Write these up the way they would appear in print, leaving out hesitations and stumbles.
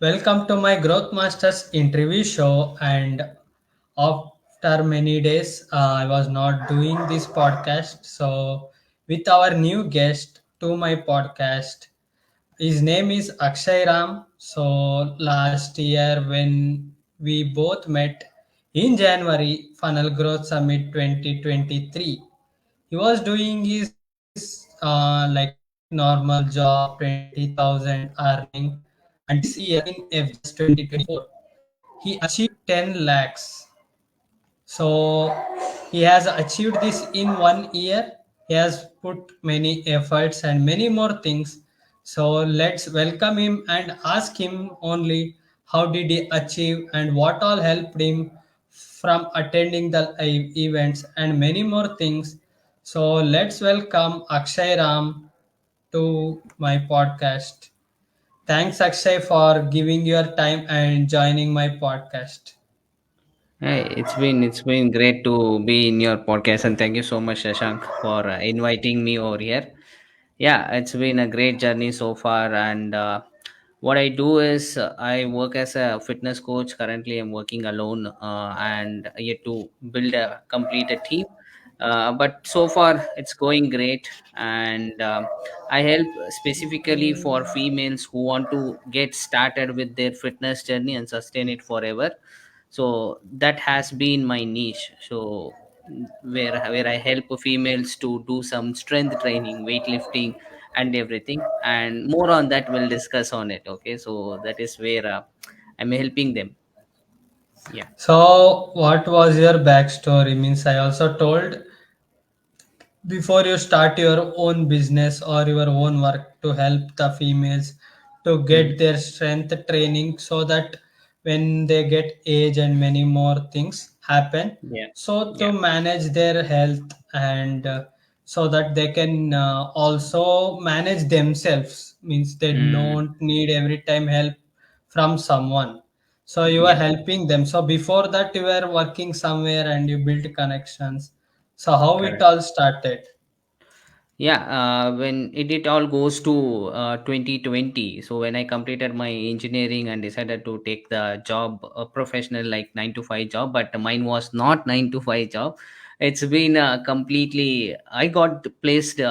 Welcome to my Growth Masters interview show. And after many days, I was not doing this podcast. So, with our new guest to my podcast, his name is Akshay Ram. So, last year when we both met in January, Funnel Growth Summit 2023, he was doing his normal job, 20,000 earning, and this year in F just 2024, he achieved 10 lakhs. So he has achieved this in 1 year. He has put many efforts and many more things. So let's welcome him and ask him only how did he achieve and what all helped him from attending the events and many more things. So let's welcome Akshay Ram to my podcast. Thanks Akshay for giving your time and joining my podcast. Hey, it's been great to be in your podcast, and thank you so much, Shashank, for inviting me over here. Yeah, it's been a great journey so far, and what I do is I work as a fitness coach. Currently, I'm working alone, and yet to build a complete a team. But so far, it's going great, and I help specifically for females who want to get started with their fitness journey and sustain it forever. So that has been my niche. So where I help females to do some strength training, weightlifting, and everything, and more on that we'll discuss on it. Okay, so that is where I'm helping them. Yeah. So, what was your backstory? Means I also told before you start your own business or your own work to help the females to Mhm. get their strength training so that when they get age and many more things happen, Yeah. so to Yeah. manage their health and so that they can also manage themselves, means they Mm. don't need every time help from someone. So you are Yeah. helping them. So before that you were working somewhere and you built connections. So how it Correct. all started? Yeah, when it all goes to 2020. So when I completed my engineering and decided to take the job, a professional like 9 to 5 job, but mine was not 9 to 5 job. It's been completely. I got placed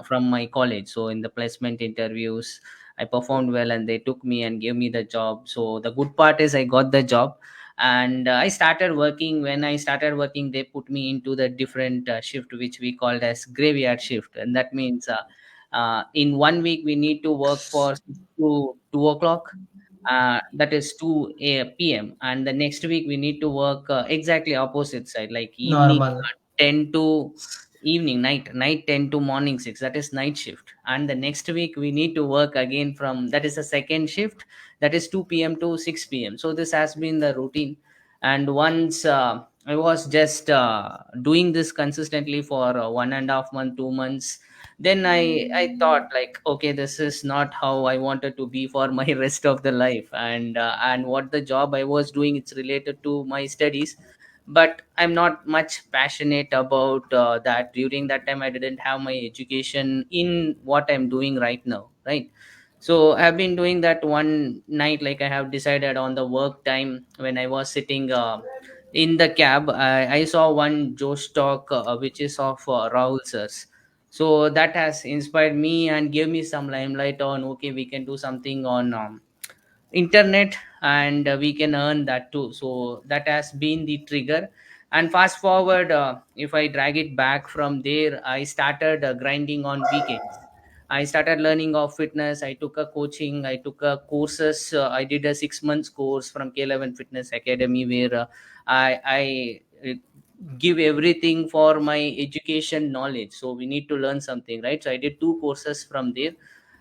from my college. So in the placement interviews, I performed well, and they took me and gave me the job. So the good part is I got the job, and I started working. When I started working, they put me into the different shift which we called as graveyard shift, and that means in 1 week we need to work for 6 to 2 o'clock, that is 2 p.m., and the next week we need to work exactly opposite side, like evening Normal. 10 to evening, night 10 to morning 6, that is night shift. And the next week we need to work again from, that is the second shift, that is 2 p.m. to 6 p.m. So this has been the routine. And once I was just doing this consistently for 1.5 month, 2 months, then I thought like, okay, this is not how I wanted to be for my rest of the life. And what the job I was doing, it's related to my studies, but I'm not much passionate about that. During that time I didn't have my education in what I'm doing right now, right? So I've been doing that one night, like I have decided on the work time when I was sitting in the cab. I saw one Josh talk which is of Rahul sirs. So that has inspired me and gave me some limelight on, okay, we can do something on internet, and we can earn that too. So that has been the trigger. And fast forward, if I drag it back from there, I started grinding on weekends. I started learning of fitness. I took a coaching, I took a courses. I did a 6 months course from K11 Fitness Academy, where I give everything for my education knowledge. So we need to learn something, right? So I did two courses from there,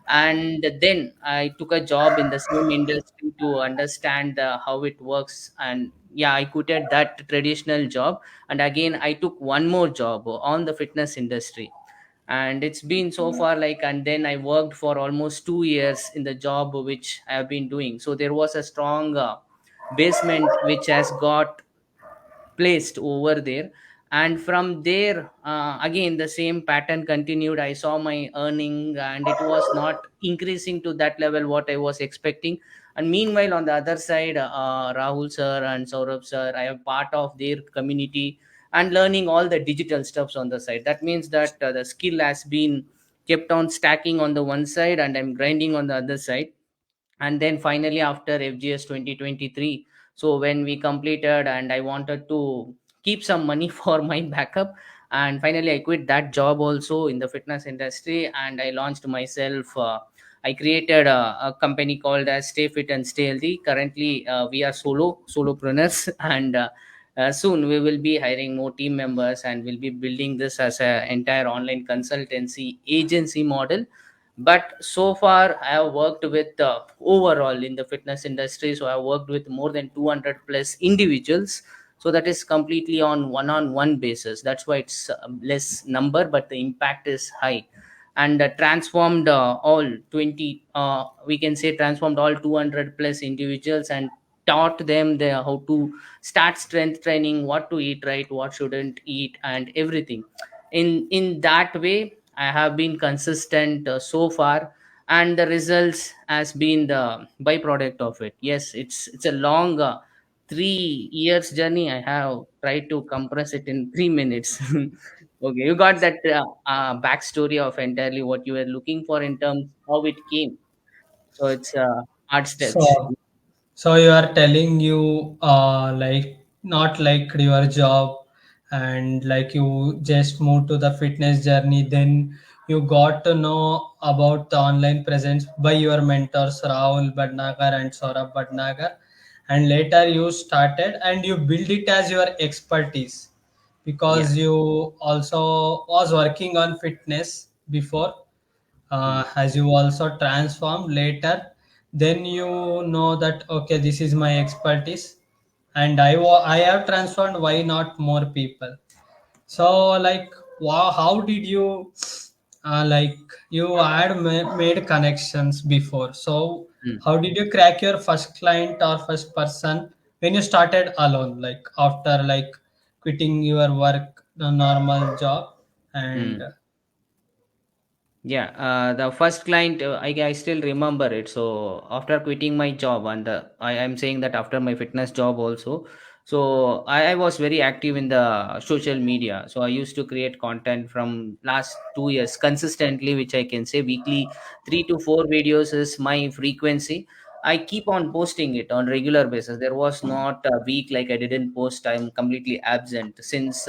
and then I took a job in the same industry to understand how it works. And yeah, I quitted that traditional job, and again I took one more job on the fitness industry. And it's been so far like, and then I worked for almost 2 years in the job which I have been doing. So there was a strong basement which has got placed over there. And from there, again the same pattern continued. I saw my earning and it was not increasing to that level what I was expecting. And meanwhile, on the other side, Rahul sir and Saurabh sir, I am part of their community and learning all the digital stuffs on the side. That means that the skill has been kept on stacking on the one side and I'm grinding on the other side. And then finally after FGS 2023, so when we completed and I wanted to keep some money for my backup, and finally I quit that job also in the fitness industry and I launched myself. I created a company called as Stay Fit and Stay Healthy. Currently we are solopreneurs and soon we will be hiring more team members and we'll be building this as an entire online consultancy agency model. But so far I have worked with overall in the fitness industry, so I have worked with more than 200 plus individuals. So that is completely on one basis. That's why it's less number but the impact is high. And transformed all 20 we can say transformed all 200 plus individuals and taught them how to start strength training, what to eat right, what shouldn't eat, and everything. In that way I have been consistent so far, and the results has been the byproduct of it. Yes, it's a long 3 years journey. I have tried to compress it in 3 minutes. Okay, you got that backstory of entirely what you were looking for in terms how it came. So it's hard steps. So So you are telling you like not like your job, and like you just moved to the fitness journey, then you got to know about the online presence by your mentors Rahul Bhatnagar and Saurabh Bhatnagar, and later you started and you build it as your expertise Yeah. because you also was working on fitness before, Mm, as you also transform later, then you know that okay, this is my expertise, and I have transformed, why not more people? So like, wow, how did you like you had made connections before, so mm, how did you crack your first client or first person when you started alone, like after like quitting your work, the normal job, and mm. Yeah, the first client, I still remember it. So after quitting my job, and I am saying that after my fitness job also, so I was very active in the social media. So I used to create content from last 2 years consistently, which I can say weekly 3 to 4 videos is my frequency. I keep on posting it on regular basis. There was not a week like I didn't post. I'm completely absent since.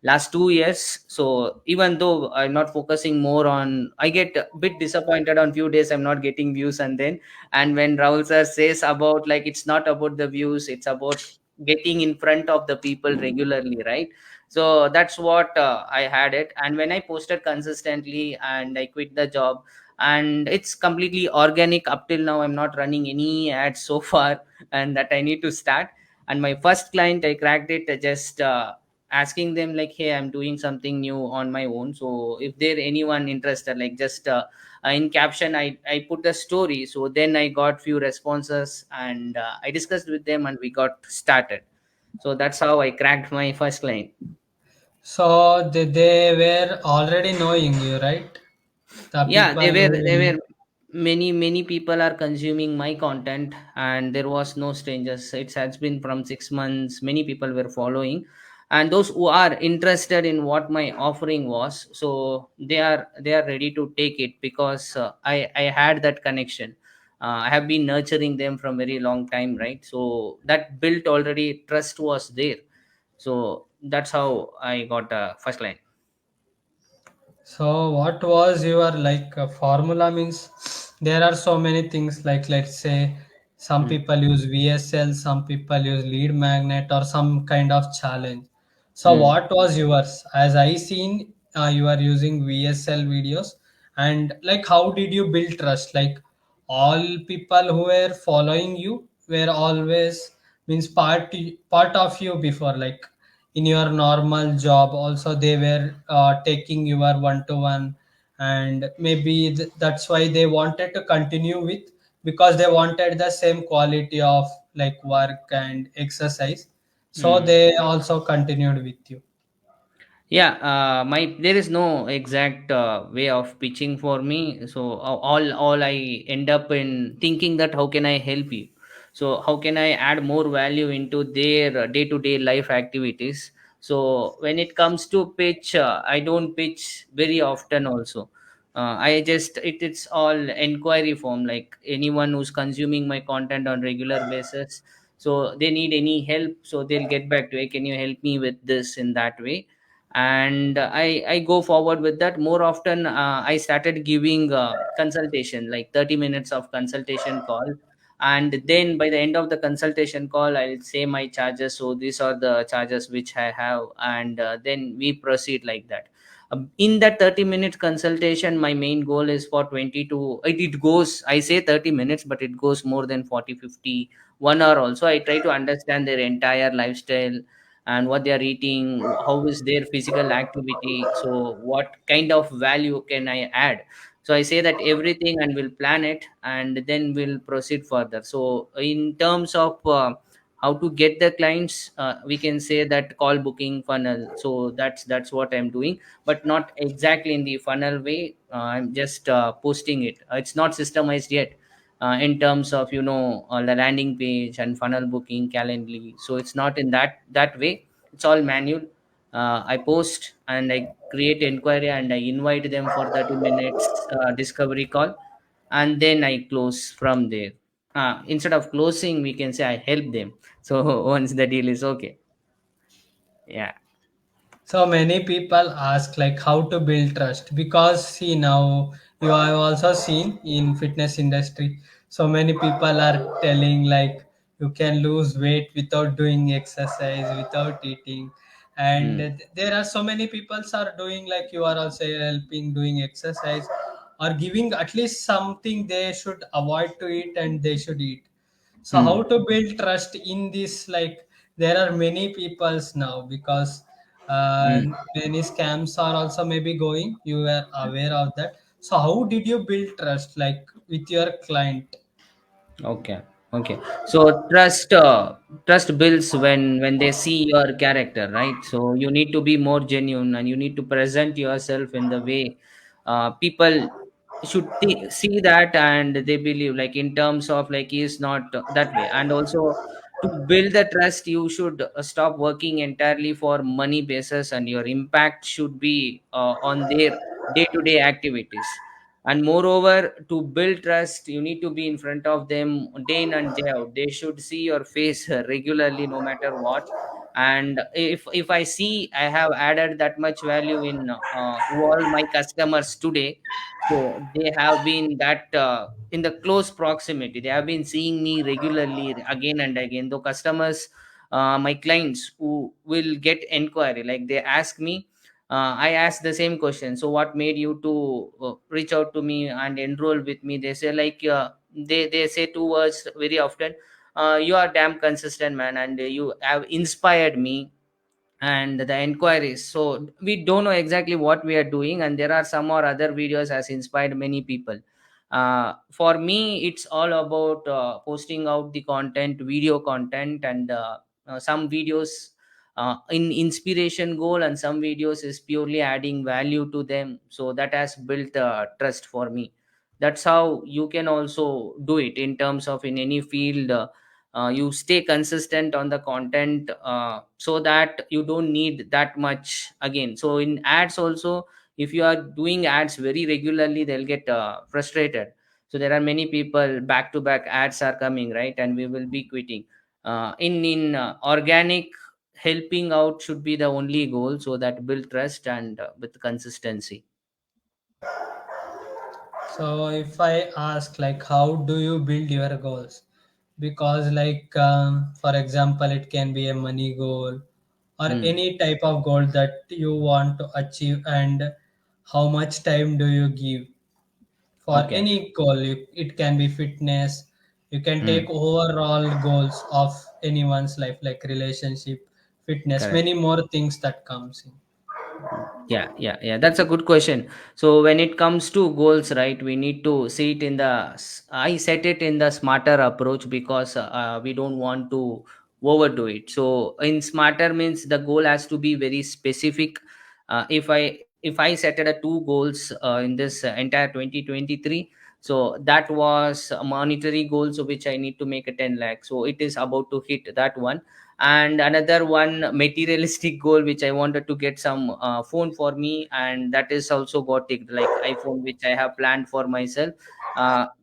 Last 2 years. So even though I'm not focusing more on, I get a bit disappointed on few days I'm not getting views. And when Rahul sir says about like it's not about the views, it's about getting in front of the people regularly, right? So that's what I had it. And when I posted consistently and I quit the job, and it's completely organic up till now. I'm not running any ads so far, and that I need to start. And my first client, I cracked it just asking them like, hey, I'm doing something new on my own, so if there anyone interested, like just in caption I put the story. So then I got few responses and I discussed with them and we got started. So that's how I cracked my first client. so they were already knowing you, right? The Yeah, people they who, were many people are consuming my content, and there was no strangers. It has been from 6 months, many people were following, and those who are interested in what my offering was, so they are ready to take it because I had that connection. I have been nurturing them from very long time, right? So that built already trust was there. So that's how I got first line. so what was your like formula? Means there are so many things, like let's say some Mm. people use VSL, some people use lead magnet or some kind of challenge. So Mm. what was yours? As I seen, you are using VSL videos, and like how did you build trust? Like all people who were following you were always means part of you before, like in your normal job also they were taking your one to one, and maybe that's why they wanted to continue with, because they wanted the same quality of like work and exercise, so Mm. they also continued with you. Yeah, my there is no exact way of pitching for me. So all I end up in thinking that how can I help you? So how can I add more value into their day to day life activities? So when it comes to pitch, I don't pitch very often. Also, I just it's all enquiry form. Like anyone who's consuming my content on regular basis, so they need any help, so they'll get back to, hey, can you help me with this in that way? And I go forward with that more often. I started giving consultation, like 30 minutes of consultation call, and then by the end of the consultation call I'll say my charges, so these are the charges which I have, and then we proceed like that. In that 30-minute consultation, my main goal is for 20 to it goes, I say 30 minutes, but it goes more than 40, 50, 1 hour also. I try to understand their entire lifestyle and what they are eating, how is their physical activity, so what kind of value can I add. So I say that everything and we'll plan it, and then we'll proceed further. So in terms of how to get the clients, we can say that call booking funnel. So that's what I'm doing, but not exactly in the funnel way. I'm just posting it. It's not systemized yet in terms of the landing page and funnel booking calendly. So it's not in that way. It's all manual. I post and I create inquiry and I invite them for 30 minutes discovery call, and then I close from there. Instead of closing, we can say I help them. So once the deal is okay. Yeah. So many people ask like how to build trust, because see now you have also seen in fitness industry, so many people are telling like you can lose weight without doing exercise, without eating, and Hmm. there are so many people are doing like you are also helping doing exercise or giving at least something they should avoid to eat and they should eat. So how Hmm. to build trust in this? Like there are many peoples now, because uh, Hmm. many scams are also maybe going. You are aware of that. So how did you build trust, like with your client? Okay. Okay. So trust builds when they see your character, right? So you need to be more genuine and you need to present yourself in the way people should see that, and they believe, like in terms of like he is not that way. And also, to build the trust, you should stop working entirely for money basis, and your impact should be on their day to day activities. And moreover, to build trust, you need to be in front of them day in and day out. They should see your face regularly, no matter what. And if I see I have added that much value in all my customers today, so they have been that in the close proximity, they have been seeing me regularly again and again. Though customers, my clients who will get inquiry, like they ask me, I asked the same question. So, what made you to reach out to me and enroll with me? They say like they say two words very often. You are damn consistent, man, and you have inspired me. And the inquiries. So we don't know exactly what we are doing, and there are some or other videos has inspired many people. For me, it's all about posting out the content, video content, and some videos in inspiration goal, and some videos is purely adding value to them. So that has built trust for me. That's how you can also do it in terms of in any field. You stay consistent on the content, so that you don't need that much again. So in ads also, if you are doing ads very regularly, they'll get frustrated. So there are many people, back to back ads are coming, right, and we will be quitting. In organic, helping out should be the only goal, so that build trust and with consistency. So if I ask like how do you build your goals? Because like for example, it can be a money goal or Hmm. any type of goal that you want to achieve, and how much time do you give for Okay. any goal? It can be fitness. You can Hmm. take overall goals of anyone's life, like relationship, fitness, Correct. many more things that comes in. Yeah, yeah, yeah. That's a good question. So when it comes to goals, right, we need to see it in I set it in the smarter approach, because we don't want to overdo it. So in smarter means the goal has to be very specific, If I set a two goals in this entire 2023, so that was a monetary goal, so which I need to make a 10 lakh, so it is about to hit that one. And another one materialistic goal which I wanted to get some phone for me, and that is also got ticked, like iPhone which I have planned for myself.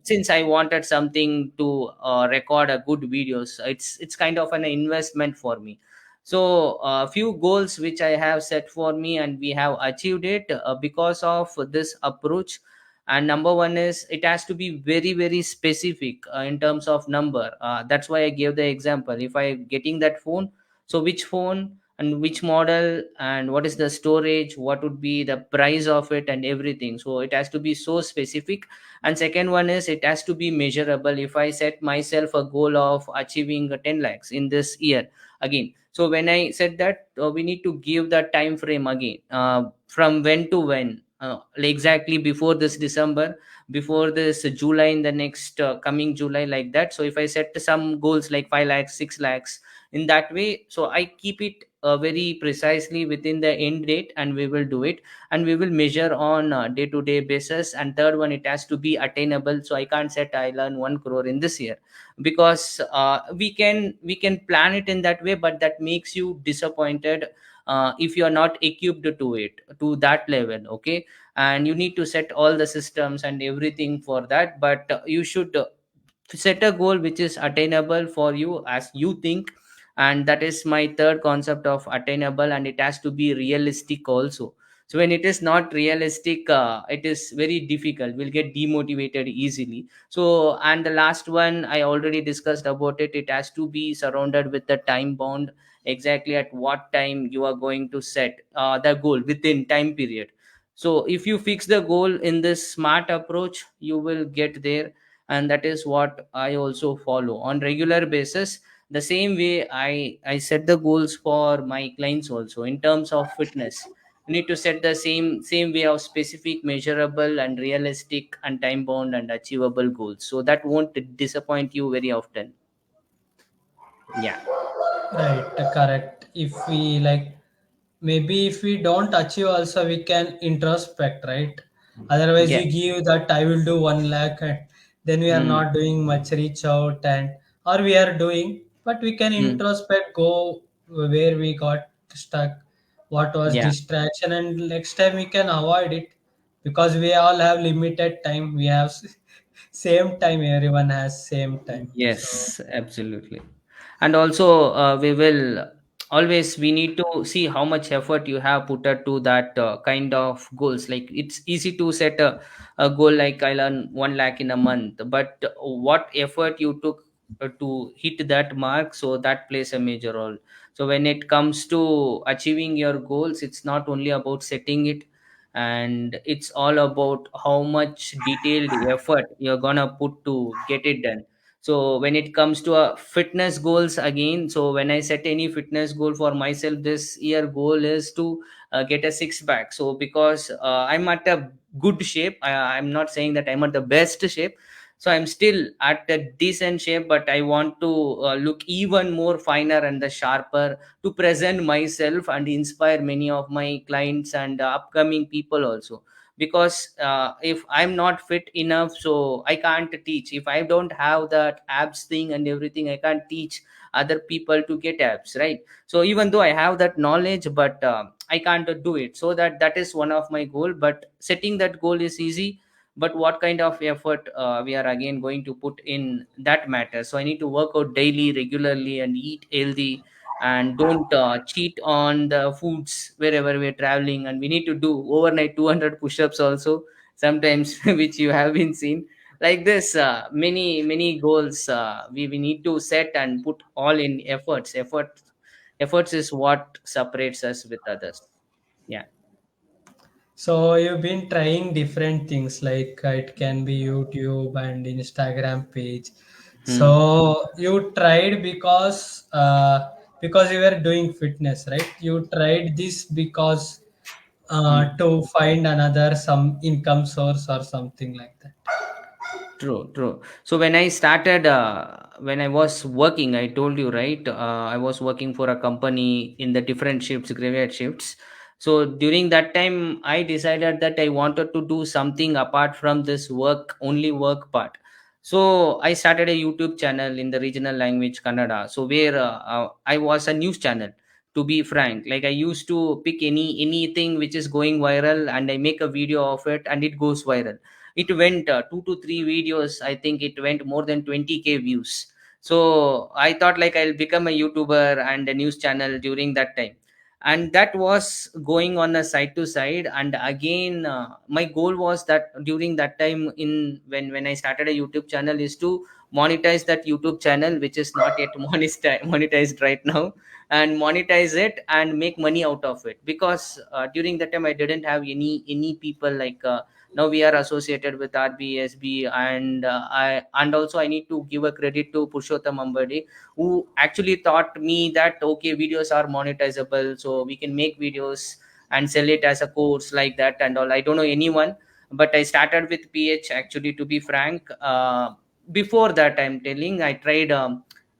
Since I wanted something to record a good videos, it's kind of an investment for me. So a few goals which I have set for me, and we have achieved it because of this approach. And number one is it has to be very very specific in terms of number. That's why I gave the example. If I getting that phone, so which phone and which model and what is the storage, what would be the price of it and everything, so it has to be so specific. And second one is it has to be measurable. If I set myself a goal of achieving 10 lakhs in this year again, so when I said that, we need to give the time frame again, from when to when, like exactly before this December, before this July, in the next coming July, like that. So if I set some goals like 5 lakhs, 6 lakhs, in that way, so I keep it very precisely within the end date, and we will do it. And we will measure on day to day basis. And third one, it has to be attainable. So I can't set I'll earn 1 crore in this year, because we can plan it in that way, but that makes you disappointed if you are not equipped to it to that level. Okay, and you need to set all the systems and everything for that. But you should set a goal which is attainable for you as you think. And that is my third concept of attainable, and it has to be realistic also. So when it is not realistic, it is very difficult, we'll get demotivated easily. So, and the last one I already discussed about it, it has to be surrounded with the time bound, exactly at what time you are going to set the goal within time period. So if you fix the goal in this smart approach, you will get there. And that is what I also follow on regular basis. The same way I set the goals for my clients also in terms of fitness. You need to set the same way of specific, measurable and realistic and time bound and achievable goals, so that won't disappoint you very often. Yeah. Right, correct. If we like, maybe if we don't achieve, also we can introspect, right? Otherwise, Yeah. we give that I will do 1 lakh, and then we are Mm. not doing much reach out, and or we are doing, but we can Mm. introspect, go where we got stuck, what was Yeah. distraction, and next time we can avoid it, because we all have limited time. We have same time. Everyone has same time. So Yes, absolutely. And also, we will always we need to see how much effort you have put to that kind of goals. Like it's easy to set a goal like I learn 1 lakh in a month, but what effort you took to hit that mark, so that plays a major role. So when it comes to achieving your goals, it's not only about setting it, and it's all about how much detailed effort you're gonna put to get it done. So when it comes to fitness goals again, so when I set any fitness goal for myself, this year goal is to get a six pack. So because I'm at a good shape, I'm not saying that I'm at the best shape, so I'm still at a decent shape, but I want to look even more finer and the sharper to present myself and inspire many of my clients and upcoming people also. Because if I'm not fit enough, so I can't teach. If I don't have that abs thing and everything, I can't teach other people to get abs, right? So even though I have that knowledge, but I can't do it. So that is one of my goal. But setting that goal is easy, but what kind of effort we are again going to put in that matter. So I need to work out daily, regularly, and eat healthy, and don't cheat on the foods wherever we're traveling. And we need to do overnight 200 push-ups also sometimes, which you have been seen. Like this, many goals we need to set and put all in efforts is what separates us with others. Yeah. So you've been trying different things, like it can be YouTube and Instagram page. Hmm. So you tried because you were doing fitness, right? You tried this because Hmm. to find another some income source or something like that. True, true. So when I started, when I was working, I told you, right? I was working for a company in the different shifts, graveyard shifts. So during that time I decided that I wanted to do something apart from this work, only work part. So I started a YouTube channel in the regional language Kannada, so where I was a news channel, to be frank. Like I used to pick anything which is going viral and I make a video of it and it goes viral. It went 2 to 3 videos, I think it went more than 20K views. So I thought like I'll become a YouTuber and a news channel during that time. And that was going on a side to side. And again my goal was that during that time, in when I started a YouTube channel, is to monetize that YouTube channel, which is not yet monetized right now, and monetize it and make money out of it. Because during that time I didn't have any people like now we are associated with RBSB. And and also I need to give a credit to Purushottam Ambadi, who actually taught me that okay, videos are monetizable, so we can make videos and sell it as a course like that and all. I don't know anyone, but I started with PH actually, to be frank. Before that, I'm telling, I tried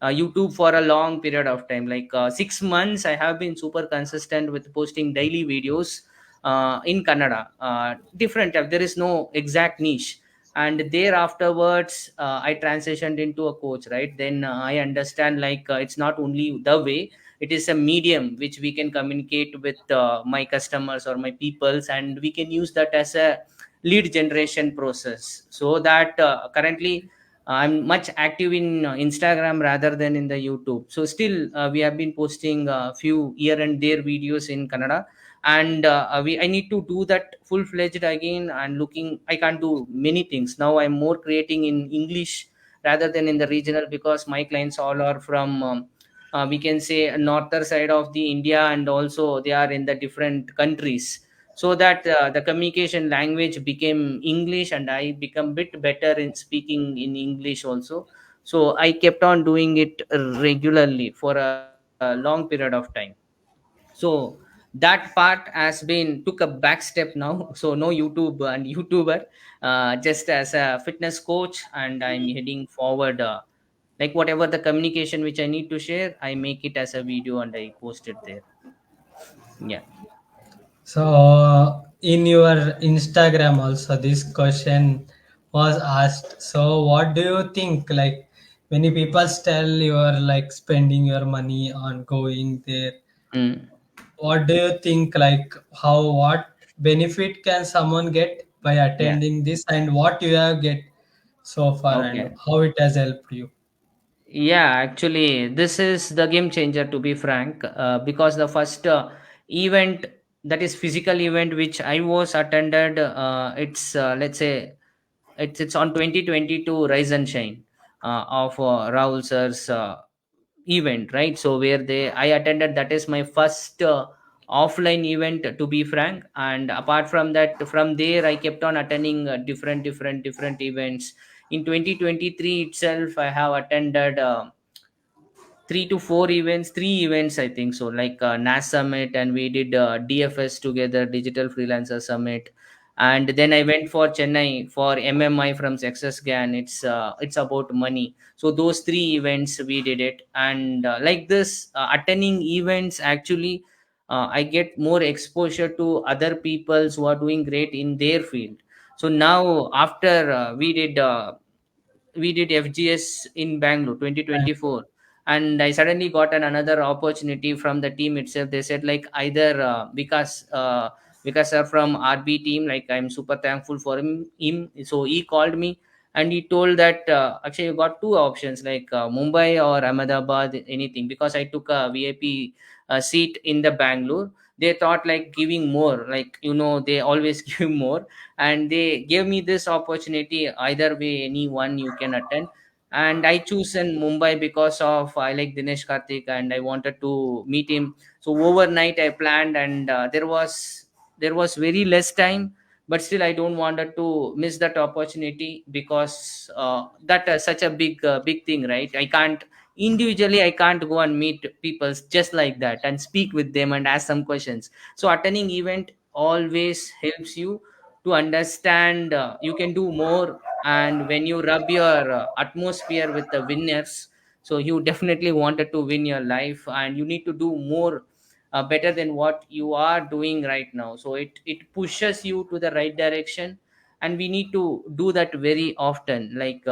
YouTube for a long period of time, like 6 months. I have been super consistent with posting daily videos in Kannada. Different, there is no exact niche. And there afterwards I transitioned into a coach, right? Then I understand like it's not only the way, it is a medium which we can communicate with my customers or my peoples, and we can use that as a lead generation process. So that currently I'm much active in Instagram rather than in the YouTube. So still we have been posting a few here and there videos in Kannada. And I need to do that full fledged again. And looking, I can't do many things now. I'm more creating in English rather than in the regional, because my clients all are from we can say a northern side of the India, and also they are in the different countries. So that the communication language became English, and I become bit better in speaking in English also. So I kept on doing it regularly for a long period of time. So that part has been took a back step now. So no YouTube and YouTuber, just as a fitness coach. And I'm heading forward, like whatever the communication which I need to share, I make it as a video and I post it there. Yeah. So in your Instagram also this question was asked. So what do you think? Like many people tell you are like spending your money on going there. Mm. What do you think? Like how what benefit can someone get by Yeah. attending this, and what you have get so far, and Okay. how it has helped you? Yeah, actually, this is the game changer, to be frank, because the first event, that is physical event, which I was attended, it's let's say it's on 2022 Rise and Shine of Rahul sir's event, right? So where they I attended, that is my first offline event, to be frank. And apart from that, from there I kept on attending different events. In 2023 itself I have attended 3 to 4 events, 3 events I think so, like NAS Summit, and we did DFS together, Digital Freelancer Summit. And then I went for Chennai for MMI from Success Gan. It's about money. So those 3 events we did it. And like this, attending events actually, I get more exposure to other peoples who are doing great in their field. So now after we did FGS in Bangalore 2024. And I suddenly got another opportunity from the team itself. They said like either Vikas sir from RB team, like I'm super thankful for him. So he called me and he told that actually you got 2 options, like Mumbai or Ahmedabad, anything, because I took a VIP seat in the Bangalore. They thought like giving more, like they always give more. And they gave me this opportunity, either way anyone you can attend. And I choose in Mumbai because of I like Dinesh Karthik and I wanted to meet him. So overnight I planned, and there was very less time, but still I don't wanted to miss that opportunity, because that such a big thing, right? I can't go and meet people just like that and speak with them and ask some questions. So attending event always helps you to understand you can do more. And when you rub your atmosphere with the winners, so you definitely wanted to win your life and you need to do more better than what you are doing right now. So it pushes you to the right direction, and we need to do that very often, like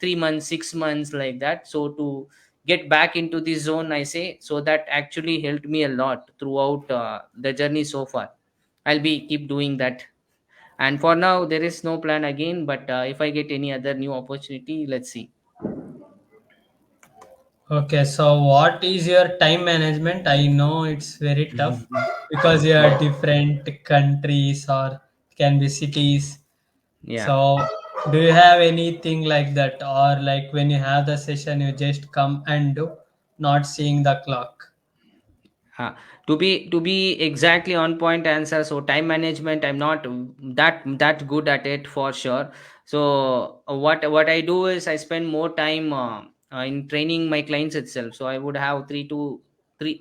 3 months, 6 months, like that, so to get back into the zone, I say. So that actually helped me a lot throughout the journey so far. I'll be keep doing that. And for now there is no plan again, but if I get any other new opportunity, let's see. Okay, so what is your time management? I know it's very tough because you are different countries or can be cities. Yeah. So, do you have anything like that, or like when you have the session, you just come and do, not seeing the clock? To be exactly on point answer, so time management, I'm not that good at it for sure. So what I do is I spend more time in training my clients itself. So I would have 3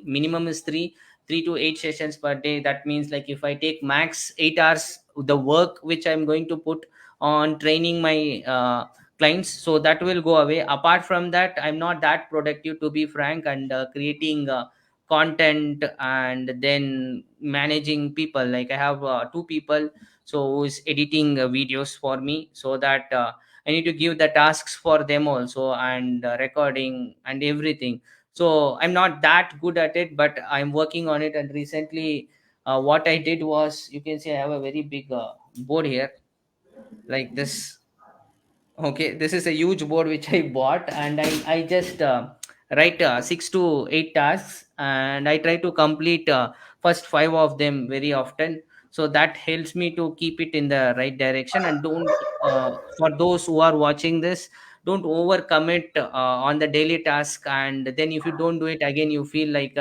minimum is 3 to 8 sessions per day. That means, like, if I take max 8 hours, the work which I'm going to put on training my clients, so that will go away. Apart from that, I'm not that productive, to be frank, and creating content and then managing people. Like, I have 2 people, so who is editing videos for me, so that I need to give the tasks for them also, and recording and everything. So I'm not that good at it, but I'm working on it. And recently, what I did was, you can see I have a very big board here, like this. Okay, this is a huge board which I bought, and I just write 6 to 8 tasks, and I try to complete first 5 of them very often. So that helps me to keep it in the right direction. And don't, for those who are watching this, don't overcommit on the daily task, and then if you don't do it again, you feel like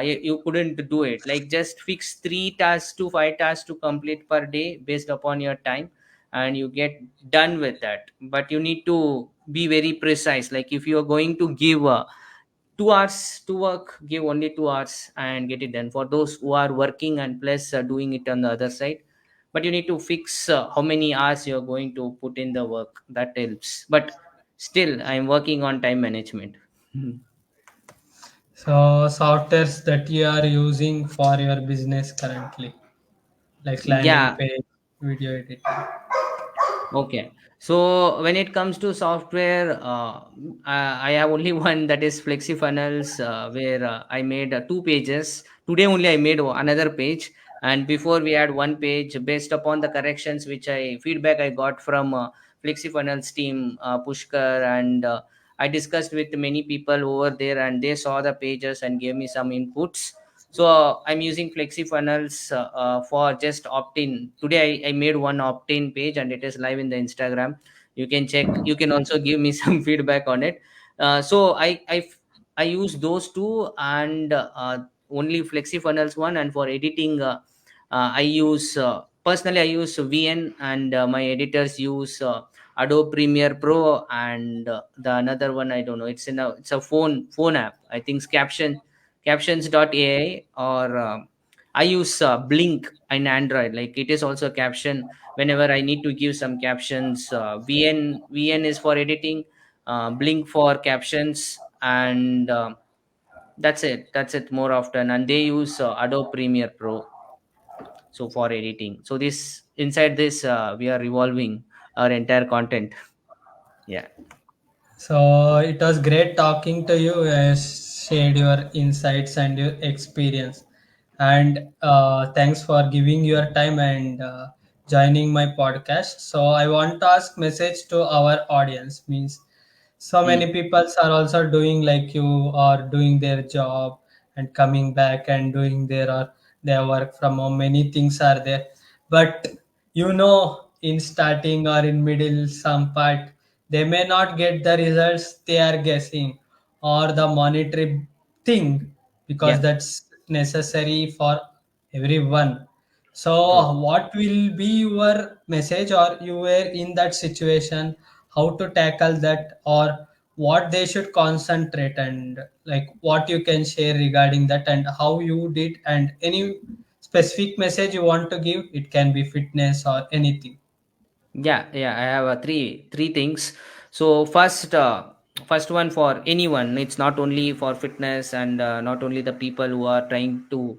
you couldn't do it. Like, just fix 3 to 5 tasks to complete per day based upon your time, and you get done with that. But you need to be very precise. Like, if you are going to give 2 hours to work, give only 2 hours and get it done, for those who are working and plus doing it on the other side. But you need to fix how many hours you're going to put in the work. That helps. But still, I'm working on time management. So, softwares that you are using for your business currently, like landing Yeah. page, video editing. Okay. So when it comes to software, I have only one, that is FlexiFunnels, where I made 2 pages. Today only I made another page, and before we had one page based upon the corrections which I feedback I got from FlexiFunnels team, Pushkar, and I discussed with many people over there, and they saw the pages and gave me some inputs. So I'm using FlexiFunnels for just opt-in. Today I made one opt-in page, and it is live in the Instagram. You can check. You can also give me some feedback on it. So I use those two, and only FlexiFunnels one. And for editing, I use personally I use VN, and my editors use Adobe Premiere Pro, and the another one, I don't know. It's a phone app. I think it's captions.ai, or I use Blink in Android. Like, it is also caption. Whenever I need to give some captions, VN is for editing, Blink for captions, and that's it more often. And they use Adobe Premiere Pro, so for editing. So this inside this, we are revolving our entire content. Yeah. So it was great talking to you. Shared your insights and your experience, and thanks for giving your time and joining my podcast. So I want to ask message to our audience. Means so many Hmm. people are also doing like you are doing their job and coming back and doing their work from home. Many things are there, but in starting or in middle some part they may not get the results they are guessing or the monetary thing because Yeah. that's necessary for everyone. So True. what will be your message, or you were in that situation, how to tackle that, or what they should concentrate, and like what you can share regarding that and how you did, and any specific message you want to give? It can be fitness or anything. Yeah, I have three things. So first, first one for anyone. It's not only for fitness, and not only the people who are trying to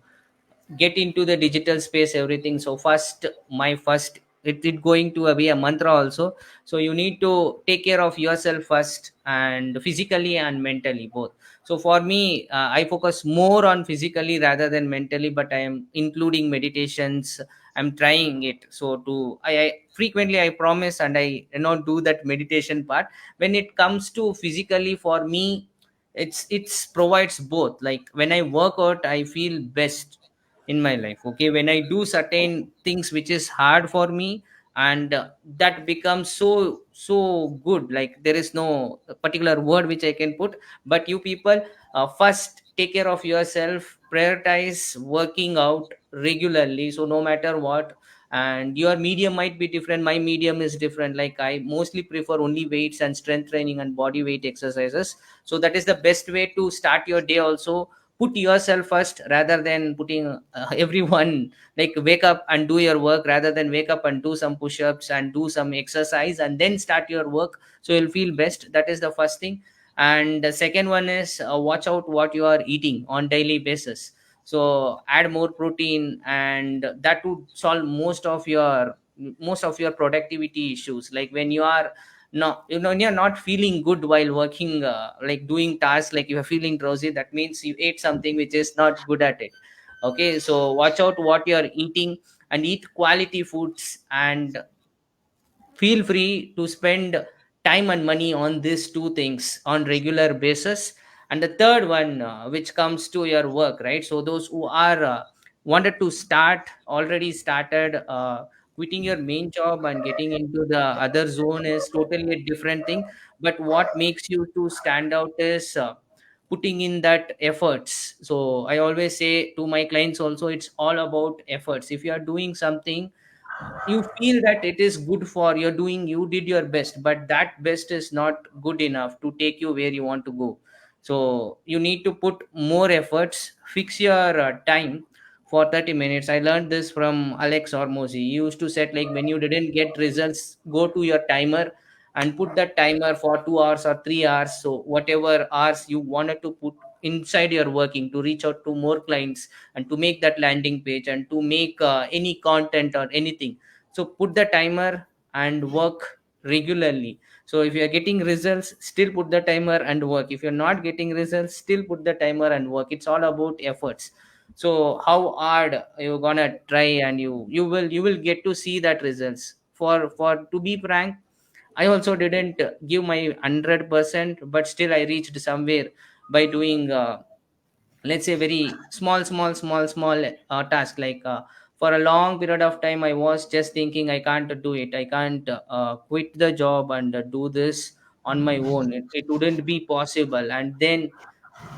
get into the digital space, everything. So first, my first, it going to be a mantra also. So you need to take care of yourself first, and physically and mentally both. So for me, I focus more on physically rather than mentally, but I am including meditations. I'm trying it. So to I frequently, I promise, and I do that meditation part. When it comes to physically, for me, it's provides both. Like when I work out, I feel best in my life. Okay, when I do certain things which is hard for me, and that becomes so good. Like there is no particular word which I can put. But you people, first take care of yourself, prioritize working out regularly. So no matter what, and your medium might be different, my medium is different. Like I mostly prefer only weights and strength training and body weight exercises. So that is the best way to start your day also. Put yourself first rather than putting everyone. Like wake up and do your work rather than wake up and do some push-ups and do some exercise and then start your work, so you'll feel best. That is the first thing. And the second one is, watch out what you are eating on daily basis. So add more protein, and that would solve most of your productivity issues. Like when you are not, when you're not feeling good while working, like doing tasks, like you're feeling drowsy, that means you ate something which is not good at it. Okay, so watch out what you're eating, and eat quality foods, and feel free to spend time and money on these two things on regular basis. And the third one, which comes to your work, right? So those who are wanted to start, already started, quitting your main job and getting into the other zone is totally a different thing. But what makes you to stand out is, putting in that efforts. So I always say to my clients also, it's all about efforts. If you are doing something, you feel that it is good, for you're doing, you did your best, but that best is not good enough to take you where you want to go. So you need to put more efforts. Fix your time for 30 minutes. I learned this from Alex Hormozy. He used to set, like when you didn't get results, go to your timer and put that timer for 2 hours or 3 hours. So whatever hours you wanted to put inside your working, to reach out to more clients, and to make that landing page, and to make any content or anything. So put the timer and work regularly. So if you are getting results, still put the timer and work. If you're not getting results, still put the timer and work. It's all about efforts. So how hard you're gonna try, and you will get to see that results. For to be frank, I also didn't give my 100%, but still I reached somewhere by doing, let's say, very small task. Like for a long period of time, I was just thinking, I can't do it, I can't quit the job and do this on my own. It wouldn't be possible. And then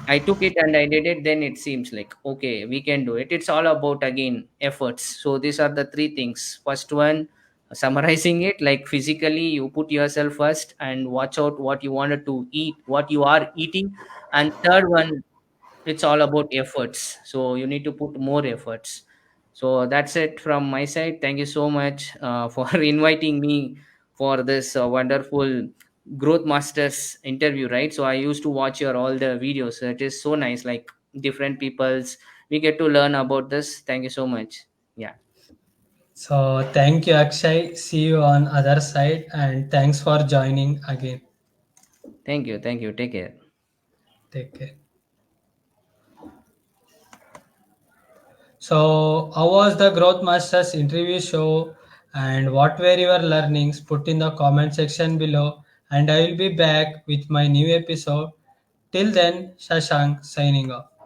I took it and I did it. Then it seems like, okay, we can do it. It's all about, again, efforts. So these are the three things. First one, summarizing it, like physically, you put yourself first and watch out what you wanted to eat, what you are eating. And third one, it's all about efforts. So you need to put more efforts. So that's it from my side. Thank you so much for inviting me for this wonderful growth masters interview, right? So I used to watch your all the videos. It is so nice, like different people's, we get to learn about this. Thank you so much. Yeah, So thank you, Akshay. See you on other side, and thanks for joining again. thank you, take care. Take care. So, how was the Growth Masters interview show, and what were your learnings? Put in the comment section below, and I will be back with my new episode. Till then, Shashank signing off.